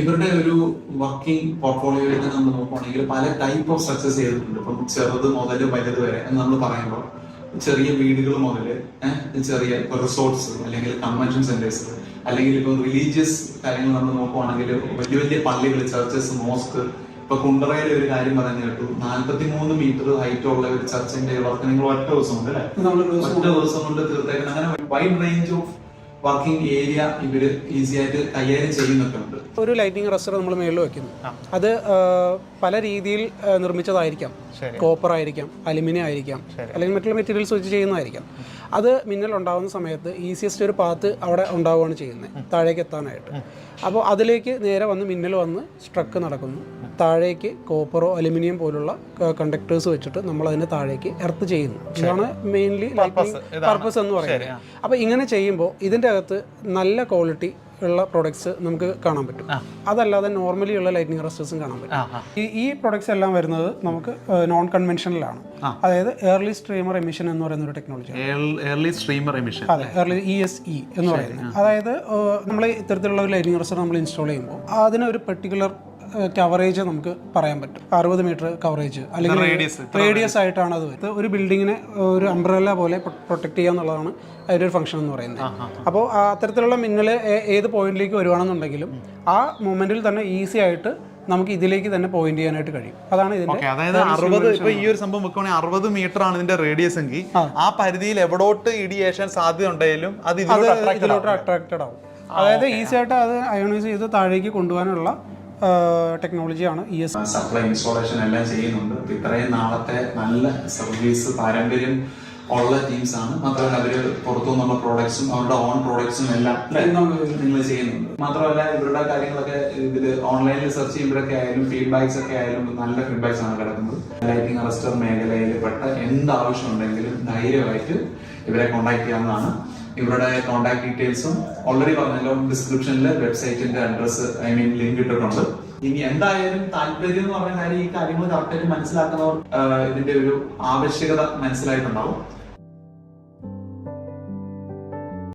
ഇവരുടെ ഒരു വർക്കിംഗ് പോർട്ട്ഫോളിയോയിലേക്ക് നമ്മൾ നോക്കുകയാണെങ്കിൽ പല ടൈപ്പ് ഓഫ് സ്ട്രക്ചേഴ്സ് ചെയ്തിട്ടുണ്ട്. ഇപ്പം ചെറുത് മുതൽ വലുത് വരെ എന്ന് നമ്മൾ പറയുമ്പോൾ ചെറിയ വീടുകൾ മുതൽ ചെറിയ റിസോർട്ട്സ് അല്ലെങ്കിൽ കൺവെൻഷൻ സെന്റേഴ്സ് അല്ലെങ്കിൽ ഇപ്പൊ റിലീജിയസ് കാര്യങ്ങൾ നമ്മൾ നോക്കുവാണെങ്കിൽ വലിയ വലിയ പള്ളികൾ, ചർച്ചസ്, മോസ്ക്. ഇപ്പൊ കുണ്ടറയിലെ ഒരു കാര്യം പറഞ്ഞു കേട്ടു, 43 മീറ്റർ ഹൈറ്റ് ഉള്ള ഒരു ചർച്ചിന്റെ വർക്ക് നിങ്ങൾ ഒറ്റ ദിവസം കൊണ്ട് ഒറ്റ ദിവസം കൊണ്ട് തീർത്തേക്കണം. അങ്ങനെ wide range of working area ഇവര് ഈസി ആയിട്ട് കൈകാര്യം ചെയ്യുന്നൊക്കെ ഉണ്ട്. ഒരു ലൈറ്റിംഗ് അറസ്റ്റർ നമ്മൾ മേളിൽ വെക്കുന്നു. അത് പല രീതിയിൽ നിർമ്മിച്ചതായിരിക്കാം. കോപ്പർ ആയിരിക്കാം, അലുമിനിയം ആയിരിക്കാം, അല്ലെങ്കിൽ മറ്റുള്ള മെറ്റീരിയൽസ് വെച്ച് ചെയ്യുന്നതായിരിക്കാം. അത് മിന്നൽ ഉണ്ടാകുന്ന സമയത്ത് ഈസിയസ്റ്റ് ഒരു പാത്ത് അവിടെ ഉണ്ടാവുകയാണ് ചെയ്യുന്നത് താഴേക്ക് എത്താനായിട്ട്. അപ്പോൾ അതിലേക്ക് നേരെ വന്ന് മിന്നൽ വന്ന് സ്ട്രക്ക് നടക്കുന്നു. താഴേക്ക് കോപ്പറോ അലുമിനിയം പോലുള്ള കണ്ടക്ടേഴ്സ് വെച്ചിട്ട് നമ്മൾ അതിനെ താഴേക്ക് എർത്ത് ചെയ്യുന്നു. ഇതാണ് മെയിൻലി ലൈറ്റിംഗ് പർപ്പസ് എന്ന് പറയുന്നത്. അപ്പോൾ ഇങ്ങനെ ചെയ്യുമ്പോൾ ഇതിൻ്റെ അകത്ത് നല്ല ക്വാളിറ്റി ഉള്ള പ്രൊഡക്ട്സ് നമുക്ക് കാണാൻ പറ്റും. അതല്ലാതെ നോർമലി ഉള്ള ലൈറ്റിംഗ് അറസ്റ്റേഴ്സും കാണാൻ പറ്റും. ഈ പ്രൊഡക്ട്സ് എല്ലാം വരുന്നത് നമുക്ക് നോൺ കൺവെൻഷനലാണ്. അതായത് ഏർലി സ്ട്രീമർ എമിഷൻ എന്ന് പറയുന്ന ഒരു ടെക്നോളജി. ഏർലി സ്ട്രീമർ എമിഷൻ, അതെ, ഏർലി ESE എന്ന് പറയുന്നത്. അതായത് നമ്മൾ ഇത്തരത്തിലുള്ള ഒരു ലൈറ്റിംഗ് അറസ്റ്റർ നമ്മൾ ഇൻസ്റ്റാൾ ചെയ്യുമ്പോൾ അതിനൊരു പെർട്ടിക്കുലർ കവറേജ് നമുക്ക് പറയാൻ പറ്റും. 60 മീറ്റർ കവറേജ് അല്ലെങ്കിൽ റേഡിയസ് ആയിട്ടാണ് അത് വരുന്നത്. ഒരു ബിൽഡിങ്ങിനെ ഒരു അംബ്രല്ല പോലെ പ്രൊട്ടക്ട് ചെയ്യുക എന്നുള്ളതാണ് അതിൻ്റെ ഒരു ഫംഗ്ഷൻ എന്ന് പറയുന്നത്. അപ്പോൾ അത്തരത്തിലുള്ള മിന്നൽ ഏത് പോയിന്റിലേക്ക് വരുവാണെന്നുണ്ടെങ്കിലും ആ മൊമെന്റിൽ തന്നെ ഈസി ആയിട്ട് നമുക്ക് ഇതിലേക്ക് തന്നെ പോയിന്റ് ചെയ്യാനായിട്ട് കഴിയും. അതാണ് ഇതിന്റെ. അതായത് 60 ഇപ്പൊ ഈ ഒരു സംഭവം വെക്കുകയാണെങ്കിൽ 60 മീറ്റർ ആണ് ഇതിന്റെ റേഡിയസ് എങ്കിൽ ആ പരിധിയിൽ എവിടോട്ട് ഇടിയേഷൻ സാധ്യത ഉണ്ടെങ്കിലും അത് ഇതിലോട്ട് അട്രാക്റ്റഡ് ആവും. അതായത് ഈസി ആയിട്ട് അത് അയോണൈസ് ചെയ്ത് താഴേക്ക് കൊണ്ടുപോകാനുള്ള ടെക്നോളജിയാണ് ESE. സപ്ലൈ ഇൻസ്റ്റാളേഷൻ എല്ലാം ചെയ്യുന്നുണ്ട്. ഇത്രയും നാളത്തെ നല്ല സർവീസ് പാരമ്പര്യം ഉള്ള ടീംസ് ആണ്. മാത്രമല്ല അവര് പുറത്തുനിന്നുള്ള പ്രോഡക്ട്സും അവരുടെ ഓൺ പ്രോഡക്ട്സും എല്ലാം നിങ്ങൾ ചെയ്യുന്നുണ്ട്. മാത്രമല്ല ഇവരുടെ കാര്യങ്ങളൊക്കെ ഇതിൽ ഓൺലൈനിൽ സെർച്ച് ചെയ്യുമ്പോഴൊക്കെ ആയാലും ഫീഡ്ബാക്സ് ഒക്കെ ആയാലും നല്ല ഫീഡ്ബാക്സ് ആണ് കിടക്കുന്നത്. ലൈറ്റിംഗ് അറസ്റ്റർ മേഖലയിൽ പെട്ട എന്ത് ആവശ്യം ഉണ്ടെങ്കിലും ധൈര്യമായിട്ട് ഇവരെ കോൺടാക്ട് ചെയ്യാവുന്നതാണ്. ഇവരുടെ കോൺടാക്ട് ഡീറ്റെയിൽസും ഓൾറെഡി പറഞ്ഞല്ലോ, ഡിസ്ക്രിപ്ഷനിൽ വെബ്സൈറ്റിന്റെ അഡ്രസ് ലിങ്ക് ഇട്ടിട്ടുണ്ട്. ഇനി എന്തായാലും താല്പര്യം എന്ന് പറഞ്ഞ കാര്യം ഈ കാര്യങ്ങൾ കറക്റ്റായിട്ട് മനസ്സിലാക്കുന്നവർ ഇതിന്റെ ഒരു ആവശ്യകത മനസ്സിലായിട്ടുണ്ടാവും.